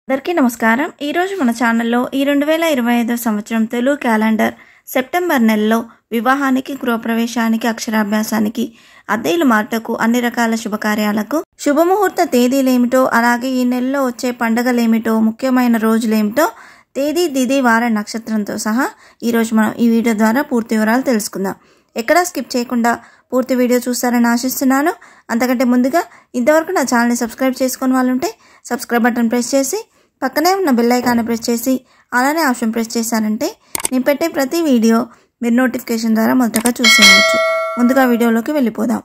అందరికీ నమస్కారం। ఈ రోజు మన ఛానల్లో ఈ 2025 సంవత్సరం తెలుగు క్యాలెండర్ సెప్టెంబర్ నెలలో వివాహానికి, గృహప్రవేశానికి, అక్షరాభ్యాసానికి, అద్దెలు మార్టకు, అన్ని రకాల శుభకార్యాలకు శుభముహూర్త తేదీలేమిటో, అలాగే ఈ నెలలో వచ్చే పండుగలేమిటో, ముఖ్యమైన రోజులేమిటో తేదీ, తిథి, వార, నక్షత్రంతో సహా ఈ రోజు మనం ఈ వీడియో ద్వారా పూర్తి వివరాలు తెలుసుకుందాం। ఎక్కడా స్కిప్ చేయకుండా పూర్తి వీడియో చూస్తారని ఆశిస్తున్నాను। అంతకంటే ముందుగా ఇంతవరకు నా ఛానల్ని సబ్స్క్రైబ్ చేసుకుని వాళ్ళు ఉంటే సబ్స్క్రైబ్ బటన్ ప్రెస్ చేసి పక్కనే ఉన్న బెల్ ఐకాన్ని ప్రెస్ చేసి అలానే ఆప్షన్ ప్రెస్ చేశారంటే నేను పెట్టే ప్రతి వీడియో మీరు నోటిఫికేషన్ ద్వారా మొదటగా చూసేయవచ్చు। ముందుగా వీడియోలోకి వెళ్ళిపోదాం।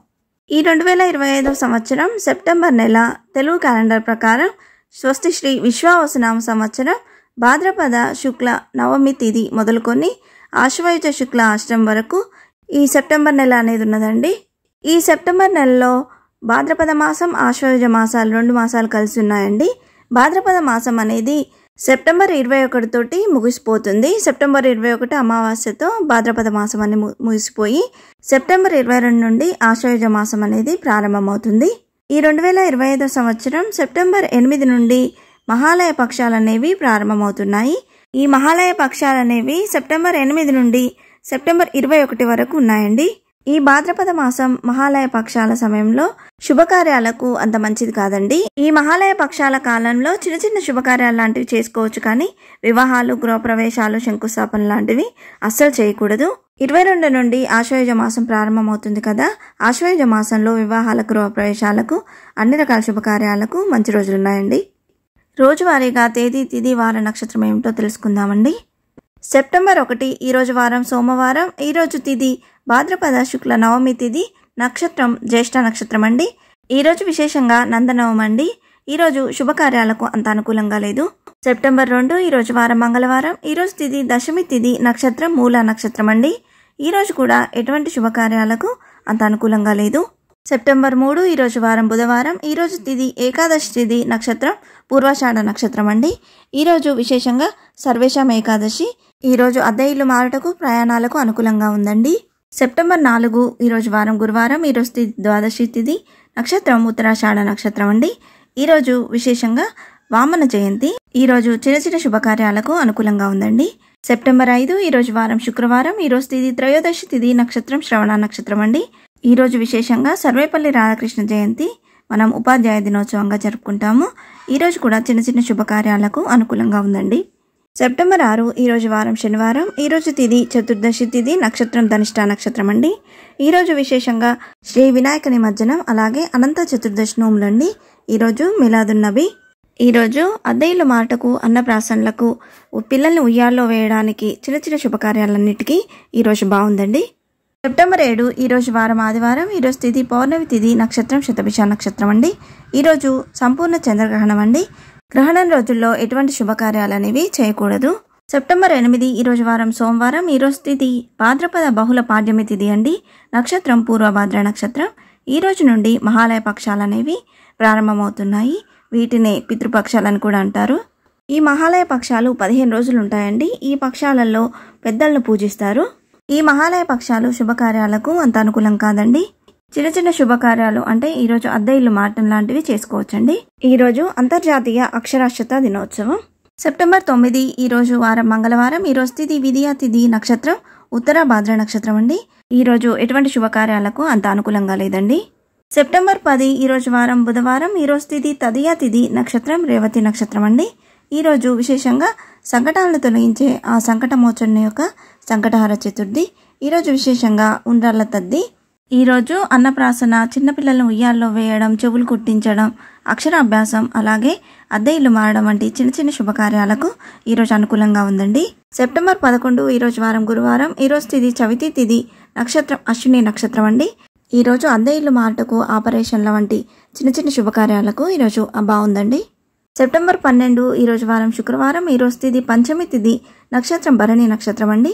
ఈ 2025 సంవత్సరం సెప్టెంబర్ నెల తెలుగు క్యాలెండర్ ప్రకారం స్వస్తి శ్రీ విశ్వావసునామ సంవత్సరం భాద్రపద శుక్ల నవమి తిథి మొదలుకొని ఆశ్వయుజ శుక్ల అష్టమి వరకు ఈ సెప్టెంబర్ నెల అనేది ఉన్నదండి। ఈ సెప్టెంబర్ నెలలో భాద్రపద మాసం, ఆశ్వయుజ మాసాలు 2 మాసాలు కలిసి ఉన్నాయండి। భాద్రపద మాసం అనేది సెప్టెంబర్ 21 తోటి ముగిసిపోతుంది। సెప్టెంబర్ 21 అమావాస్యతో భాద్రపద మాసం అని ముగిసిపోయి సెప్టెంబర్ 22 నుండి ఆశ్వయుజ మాసం అనేది ప్రారంభమవుతుంది। ఈ 2025 సంవత్సరం సెప్టెంబర్ 8 నుండి మహాలయ పక్షాలు అనేవి ప్రారంభమవుతున్నాయి। ఈ మహాలయ పక్షాలు అనేవి సెప్టెంబర్ 8 నుండి సెప్టెంబర్ 21 వరకు ఉన్నాయండి। ఈ భాద్రపద మాసం మహాలయ పక్షాల సమయంలో శుభకార్యాలకు అంత మంచిది కాదండి। ఈ మహాలయ పక్షాల కాలంలో చిన్న చిన్న శుభకార్యాలు లాంటివి చేసుకోవచ్చు, కానీ వివాహాలు, గృహప్రవేశాలు, శంకుస్థాపన లాంటివి అస్సలు చేయకూడదు। 22 నుండి ఆశ్వయుజ మాసం ప్రారంభమవుతుంది కదా। ఆశ్వయుజ మాసంలో వివాహాల, గృహప్రవేశాలకు, అన్ని రకాల శుభకార్యాలకు మంచి రోజులున్నాయండి। రోజువారీగా తేదీ, తిథి, వార, నక్షత్రం ఏమిటో తెలుసుకుందామండి। సెప్టెంబర్ 1 ఈరోజు వారం సోమవారం, ఈరోజు తిథి భాద్రపద శుక్ల నవమి తిథి, నక్షత్రం జ్యేష్ఠ నక్షత్రం అండి। ఈరోజు విశేషంగా నందనవమి అండి। ఈరోజు శుభకార్యాలకు అంత అనుకూలంగా లేదు। సెప్టెంబర్ 2 ఈరోజు వారం మంగళవారం, ఈరోజు తిథి దశమి తిథి, నక్షత్రం మూల నక్షత్రం అండి। ఈరోజు కూడా ఎటువంటి శుభకార్యాలకు అంత అనుకూలంగా లేదు। సెప్టెంబర్ 3 ఈరోజు వారం బుధవారం, ఈరోజు తిథి ఏకాదశి తిథి, నక్షత్రం పూర్వాషాఢ నక్షత్రం అండి। ఈరోజు విశేషంగా సర్వేషాం ఏకాదశి। ఈరోజు అద్దె ఇల్లు మారుటకు, ప్రయాణాలకు అనుకూలంగా ఉందండి। సెప్టెంబర్ 4 ఈరోజు వారం గురువారం, ఈరోజు తిథి ద్వాదశి తిథి, నక్షత్రం ఉత్తరాషాఢ నక్షత్రం అండి। ఈరోజు విశేషంగా వామన జయంతి। ఈరోజు చిన్న చిన్న శుభకార్యాలకు అనుకూలంగా ఉందండి। సెప్టెంబర్ 5 ఈరోజు వారం శుక్రవారం, ఈరోజు తిథి త్రయోదశి తిథి, నక్షత్రం శ్రవణ నక్షత్రం అండి। ఈరోజు విశేషంగా సర్వేపల్లి రాధాకృష్ణ జయంతి మనం ఉపాధ్యాయ దినోత్సవంగా జరుపుకుంటాము। ఈరోజు కూడా చిన్న చిన్న శుభకార్యాలకు అనుకూలంగా ఉందండి। సెప్టెంబర్ 6 ఈరోజు వారం శనివారం, ఈరోజు తిథి చతుర్దశి తిథి, నక్షత్రం ధనిష్ట నక్షత్రం అండి। ఈరోజు విశేషంగా శ్రీ వినాయక నిమజ్జనం, అలాగే అనంత చతుర్దశి నోములండి। ఈరోజు మిలాదున్నబి। ఈరోజు అద్దె ఇల్లు మాటకు, అన్నప్రాసనలకు, పిల్లల్ని ఉయ్యాల్లో వేయడానికి, చిన్న చిన్న శుభకార్యాలన్నిటికీ ఈరోజు బాగుందండి। సెప్టెంబర్ 7 ఈరోజు వారం ఆదివారం, ఈరోజు తిథి పౌర్ణమి తిథి, నక్షత్రం శతభిష నక్షత్రం అండి। ఈరోజు సంపూర్ణ చంద్రగ్రహణం అండి। గ్రహణం రోజుల్లో ఎటువంటి శుభకార్యాలు అనేవి చేయకూడదు। సెప్టెంబర్ 8 ఈరోజు వారం సోమవారం, ఈరోజు తిథి భాద్రపద బహుళ పాడ్యమి తిథి అండి, నక్షత్రం పూర్వభాద్ర నక్షత్రం। ఈ రోజు నుండి మహాలయ పక్షాలు అనేవి ప్రారంభమవుతున్నాయి। వీటినే పితృపక్షాలని కూడా అంటారు। ఈ మహాలయ పక్షాలు 15 రోజులు ఉంటాయండి। ఈ పక్షాలలో పెద్దలను పూజిస్తారు। ఈ మహాలయ పక్షాలు శుభకార్యాలకు అంత అనుకూలం కాదండి। చిన్న చిన్న శుభకార్యాలు అంటే ఈరోజు అద్దె ఇల్లు మార్టం లాంటివి చేసుకోవచ్చండి। ఈరోజు అంతర్జాతీయ అక్షరాస్యత దినోత్సవం। సెప్టెంబర్ 9 ఈరోజు వారం మంగళవారం, ఈరోజు తిథి విధియ తిథి, నక్షత్రం ఉత్తర భాద్ర నక్షత్రం అండి। ఈరోజు ఎటువంటి శుభకార్యాలకు అంత అనుకూలంగా లేదండి। సెప్టెంబర్ 10 ఈరోజు వారం బుధవారం, ఈరోజు తిథి తదియ తిథి, నక్షత్రం రేవతి నక్షత్రం అండి। ఈరోజు విశేషంగా సంకటాలను తొలగించే ఆ సంకటమోచన యొక్క సంకటహార చతుర్థి। ఈరోజు విశేషంగా ఉండ్రాళ్ళ తద్ది। ఈరోజు అన్నప్రాసన, చిన్నపిల్లలను ఉయ్యాల్లో వేయడం, చెవులు కుట్టించడం, అక్షరాభ్యాసం, అలాగే అద్దె ఇల్లు మారడం వంటి చిన్న చిన్న శుభకార్యాలకు ఈరోజు అనుకూలంగా ఉందండి। సెప్టెంబర్ 11 ఈరోజు వారం గురువారం, ఈరోజు తిథి చవితి తిథి, నక్షత్రం అశ్విని నక్షత్రం అండి। ఈరోజు అద్దె ఇల్లు మారటకు, ఆపరేషన్ల వంటి చిన్న చిన్న శుభకార్యాలకు ఈరోజు బాగుందండి। సెప్టెంబర్ 12 ఈరోజు వారం శుక్రవారం, ఈరోజు తిథి పంచమి తిథి, నక్షత్రం భరణి నక్షత్రం అండి।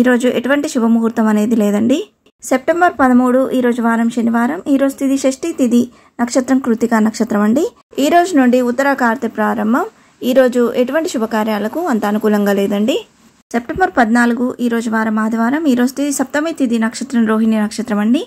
ఈరోజు ఎటువంటి శుభముహూర్తం అనేది లేదండి। సెప్టెంబర్ 13 ఈరోజు వారం శనివారం, ఈరోజు తిథి షష్ఠి తిథి, నక్షత్రం కృతికా నక్షత్రం అండి। ఈ రోజు నుండి ఉత్తర కార్తె ప్రారంభం। ఈరోజు ఎటువంటి శుభకార్యాలకు అంత అనుకూలంగా లేదండి। సెప్టెంబర్ 14 ఈరోజు వారం ఆదివారం. ఈరోజు తేదీ సప్తమి తిథి, నక్షత్రం రోహిణి నక్షత్రం అండి.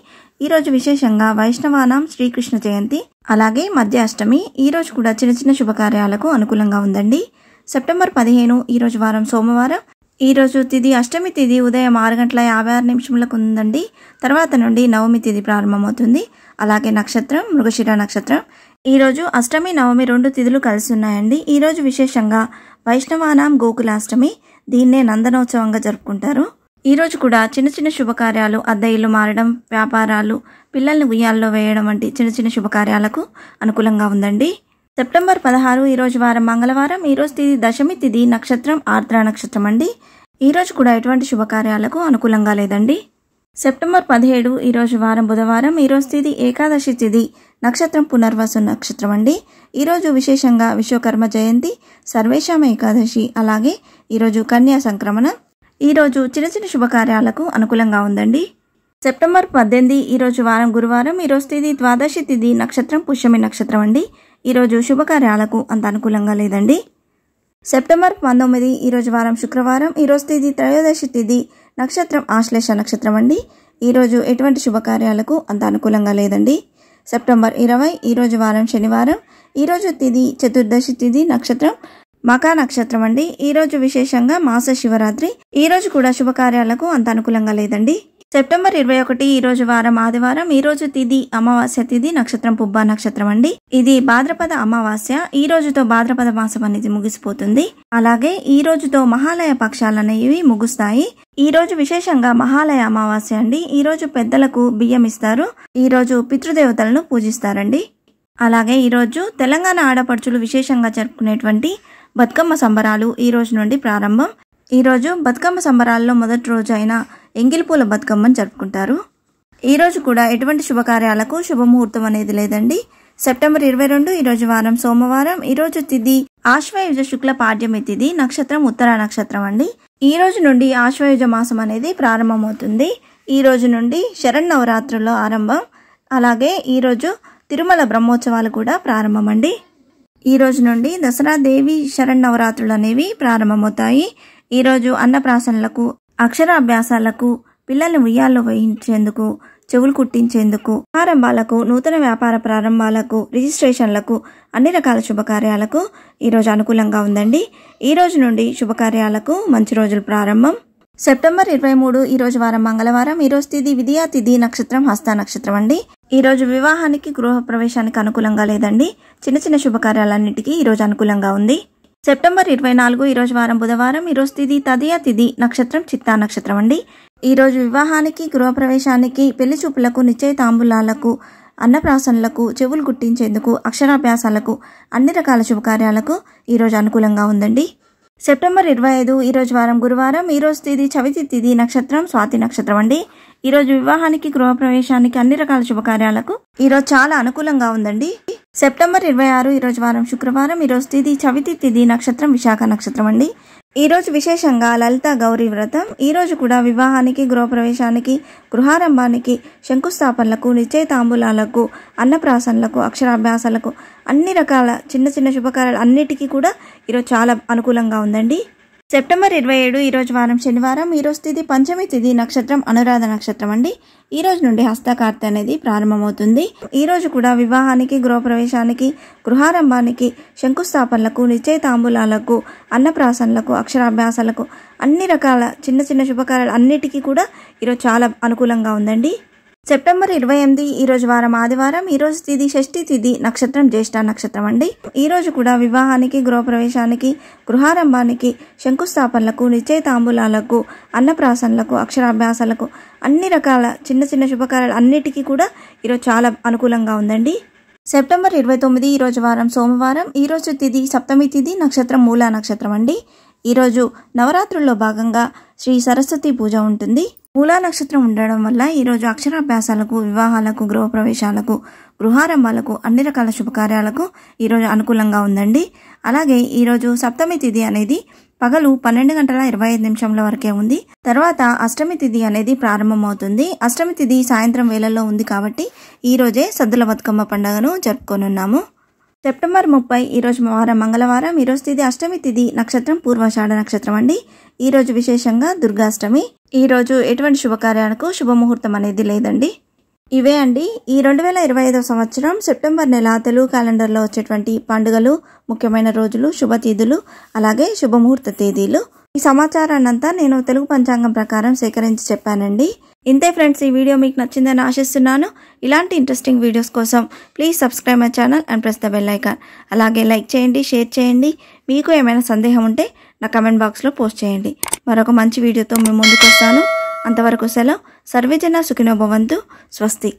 ఈరోజు విశేషంగా వైష్ణవానాం శ్రీకృష్ణ జయంతి, అలాగే మధ్య అష్టమి. ఈరోజు కూడా చిన్న చిన్న శుభకార్యాలకు అనుకూలంగా ఉందండి. సెప్టెంబర్ 15 ఈరోజు వారం సోమవారం. ఈరోజు తిథి అష్టమి తిథి ఉదయం 6:56 ఉందండి. తర్వాత నుండి నవమి తిథి ప్రారంభమవుతుంది. అలాగే నక్షత్రం మృగశిర నక్షత్రం. ఈరోజు అష్టమి నవమి 2 తిథులు కలిసి ఉన్నాయండి. ఈరోజు విశేషంగా వైష్ణవానాం గోకులాష్టమి, దీన్నే నందనోత్సవంగా జరుపుకుంటారు. ఈరోజు కూడా చిన్న చిన్న శుభకార్యాలు, అద్దె ఇల్లు మారడం, వ్యాపారాలు, పిల్లల్ని ఉయ్యాల్లో వేయడం వంటి చిన్న చిన్న శుభకార్యాలకు అనుకూలంగా ఉందండి. సెప్టెంబర్ 16 ఈరోజు వారం మంగళవారం. ఈరోజు తిథి దశమి తిథి, నక్షత్రం ఆర్ద్ర నక్షత్రం అండి. ఈరోజు కూడా ఎటువంటి శుభకార్యాలకు అనుకూలంగా లేదండి. సెప్టెంబర్ 17 ఈరోజు వారం బుధవారం. ఈరోజు తిథి ఏకాదశి తిథి, నక్షత్రం పునర్వసు నక్షత్రం అండి. ఈరోజు విశేషంగా విశ్వకర్మ జయంతి, సర్వేశామ ఏకాదశి, అలాగే ఈరోజు కన్యా సంక్రమణ. ఈరోజు చిన్న చిన్న శుభకార్యాలకు అనుకూలంగా ఉందండి. సెప్టెంబర్ 18 ఈరోజు వారం గురువారం. ఈరోజు తిథి ద్వాదశి తిథి, నక్షత్రం పుష్యమి నక్షత్రం అండి. ఈరోజు శుభకార్యాలకు అంత అనుకూలంగా లేదండి. సెప్టెంబర్ 19 ఈరోజు వారం శుక్రవారం. ఈరోజు తిథి త్రయోదశి తిథి, నక్షత్రం ఆశ్లేష నక్షత్రం అండి. ఈరోజు ఎటువంటి శుభకార్యాలకు అంత అనుకూలంగా లేదండి. సెప్టెంబర్ 20 ఈరోజు వారం శనివారం. ఈరోజు తిథి చతుర్దశి తిథి, నక్షత్రం మకా నక్షత్రం అండి. ఈరోజు విశేషంగా మాస శివరాత్రి. ఈరోజు కూడా శుభకార్యాలకు అంత అనుకూలంగా లేదండి. సెప్టెంబర్ 21 ఈరోజు వారం ఆదివారం. ఈరోజు తిథి అమావాస్య తిథి, నక్షత్రం పుబ్బా నక్షత్రం అండి. ఇది భాద్రపద అమావాస్య. ఈ రోజుతో భాద్రపద మాసం అనేది ముగిసిపోతుంది. అలాగే ఈ రోజుతో మహాలయ పక్షాలు అనేవి ముగుస్తాయి. ఈ రోజు విశేషంగా మహాలయ అమావాస్య అండి. ఈ రోజు పెద్దలకు బియ్యం ఇస్తారు. ఈ రోజు పితృదేవతలను పూజిస్తారండి. అలాగే ఈ రోజు తెలంగాణ ఆడపడుచులు విశేషంగా జరుపుకునేటువంటి బతుకమ్మ సంబరాలు ఈ రోజు నుండి ప్రారంభం. ఈ రోజు బతుకమ్మ సంబరాల్లో మొదటి రోజు అయిన ఎంగిలిపూల బతుకమ్మను జరుపుకుంటారు. ఈ రోజు కూడా ఎటువంటి శుభకార్యాలకు శుభముహూర్తం అనేది లేదండి. సెప్టెంబర్ 22 ఈరోజు వారం సోమవారం. ఈరోజు తిథి ఆశ్వయుజ శుక్ల పాడ్యమి తిథి, నక్షత్రం ఉత్తర నక్షత్రం అండి. ఈ రోజు నుండి ఆశ్వయుజ మాసం అనేది ప్రారంభమవుతుంది. ఈ రోజు నుండి శరన్నవరాత్రుల్లో ఆరంభం. అలాగే ఈ రోజు తిరుమల బ్రహ్మోత్సవాలు కూడా ప్రారంభమండి. ఈ రోజు నుండి దసరా దేవి శరన్నవరాత్రులు అనేవి ప్రారంభమవుతాయి. ఈ రోజు అన్నప్రాసనలకు, అక్షరాభ్యాసాలకు, పిల్లల్ని ఉయ్యాల్లో వేయించేందుకు, చెవులు కుట్టించేందుకు, ఆరంభాలకు, నూతన వ్యాపార ప్రారంభాలకు, రిజిస్ట్రేషన్లకు, అన్ని రకాల శుభకార్యాలకు ఈరోజు అనుకూలంగా ఉందండి. ఈ రోజు నుండి శుభకార్యాలకు మంచి రోజులు ప్రారంభం. సెప్టెంబర్ 23 ఈరోజు వారం మంగళవారం. ఈరోజు తిథి విద్యా తిథి, నక్షత్రం హస్త నక్షత్రం అండి. ఈరోజు వివాహానికి, గృహ ప్రవేశానికి అనుకూలంగా లేదండి. చిన్న చిన్న శుభకార్యాలన్నిటికీ ఈరోజు అనుకూలంగా ఉంది. సెప్టెంబర్ 24 ఈరోజు వారం బుధవారం. ఈరోజు తిథి తదియ తిథి, నక్షత్రం చిత్తా నక్షత్రం అండి. ఈరోజు వివాహానికి, గృహప్రవేశానికి, పెళ్లి చూపులకు, నిశ్చయ తాంబూలాలకు, అన్నప్రాసనలకు, చెవులు కుట్టించేందుకు, అక్షరాభ్యాసాలకు, అన్ని రకాల శుభకార్యాలకు ఈరోజు అనుకూలంగా ఉందండి. సెప్టెంబర్ 25 ఈరోజు వారం గురువారం. ఈరోజు తిథి చవితి తిథి, నక్షత్రం స్వాతి నక్షత్రం అండి. ఈరోజు వివాహానికి, గృహప్రవేశానికి, అన్ని రకాల శుభకార్యాలకు ఈరోజు చాలా అనుకూలంగా ఉందండి. సెప్టెంబర్ 26 ఈరోజు వారం శుక్రవారం. ఈరోజు తిథి చవితి తిథి, నక్షత్రం విశాఖ నక్షత్రం అండి. ఈరోజు విశేషంగా లలిత గౌరీ వ్రతం. ఈరోజు కూడా వివాహానికి, గృహప్రవేశానికి, గృహారంభానికి, శంకుస్థాపనలకు, నిశ్చయ తాంబూలాలకు, అన్నప్రాసనలకు, అక్షరాభ్యాసాలకు, అన్ని రకాల చిన్న చిన్న శుభకార్యాలు అన్నిటికీ కూడా ఈరోజు చాలా అనుకూలంగా ఉందండి. సెప్టెంబర్ 27 ఈరోజు వారం శనివారం. ఈరోజు తిథి పంచమి తిథి, నక్షత్రం అనురాధ నక్షత్రం అండి. ఈ రోజు నుండి హస్తకార్తె అనేది ప్రారంభమవుతుంది. ఈ రోజు కూడా వివాహానికి, గృహప్రవేశానికి, గృహారంభానికి, శంకుస్థాపనలకు, నిశ్చయ తాంబూలాలకు, అన్నప్రాసనలకు, అక్షరాభ్యాసాలకు, అన్ని రకాల చిన్న చిన్న శుభకార్యాలు అన్నిటికీ కూడా ఈరోజు చాలా అనుకూలంగా ఉందండి. సెప్టెంబర్ 28 ఈరోజు వారం ఆదివారం. ఈరోజు తిథి షష్ఠి తిథి, నక్షత్రం జ్యేష్ఠ నక్షత్రం అండి. ఈ రోజు కూడా వివాహానికి, గృహప్రవేశానికి, గృహారంభానికి, శంకుస్థాపనలకు, నిశ్చయ తాంబూలాలకు, అన్నప్రాసనలకు, అక్షరాభ్యాసాలకు, అన్ని రకాల చిన్న చిన్న శుభకార్యాలు అన్నిటికీ కూడా ఈరోజు చాలా అనుకూలంగా ఉందండి. సెప్టెంబర్ 29 ఈరోజు వారం సోమవారం. ఈరోజు తిథి సప్తమి తిథి, నక్షత్రం మూలా నక్షత్రం అండి. ఈరోజు నవరాత్రుల్లో భాగంగా శ్రీ సరస్వతి పూజ ఉంటుంది. మూలా నక్షత్రం ఉండడం వల్ల ఈరోజు అక్షరాభ్యాసాలకు, వివాహాలకు, గృహప్రవేశాలకు, గృహారంభాలకు, అన్ని రకాల శుభకార్యాలకు ఈరోజు అనుకూలంగా ఉందండి. అలాగే ఈరోజు సప్తమి తిథి అనేది పగలు 12:25 వరకే ఉంది. తర్వాత అష్టమి తిథి అనేది ప్రారంభమవుతుంది. అష్టమి తిథి సాయంత్రం వేళల్లో ఉంది కాబట్టి ఈ రోజే సద్దుల బతుకమ్మ పండుగను జరుపుకోనున్నాము. సెప్టెంబర్ 30 ఈరోజు వారం మంగళవారం. ఈరోజు తిథి అష్టమి తిథి, నక్షత్రం పూర్వాషాఢ నక్షత్రం అండి. ఈరోజు విశేషంగా దుర్గాష్టమి. ఈరోజు ఎటువంటి శుభకార్యాలకు శుభముహూర్తం అనేది లేదండి. ఇవే అండి ఈ 2025 సంవత్సరం సెప్టెంబర్ నెల తెలుగు క్యాలెండర్లో వచ్చేటువంటి పండుగలు, ముఖ్యమైన రోజులు, శుభతిథులు, అలాగే శుభముహూర్త తేదీలు. ఈ సమాచారాన్నంతా నేను తెలుగు పంచాంగం ప్రకారం సేకరించి చెప్పానండి. ఇంతే ఫ్రెండ్స్, ఈ వీడియో మీకు నచ్చిందని ఆశిస్తున్నాను. ఇలాంటి ఇంట్రెస్టింగ్ వీడియోస్ కోసం please subscribe my channel and press the bell icon. అలాగే లైక్ చేయండి, షేర్ చేయండి. మీకు ఏమైనా సందేహం ఉంటే నా కమెంట్ బాక్స్లో పోస్ట్ చేయండి. మరొక మంచి వీడియోతో మేము ముందుకు వస్తాను. అంతవరకు సెలవు. సర్వేజన సుఖినో భవంతు. స్వస్తి.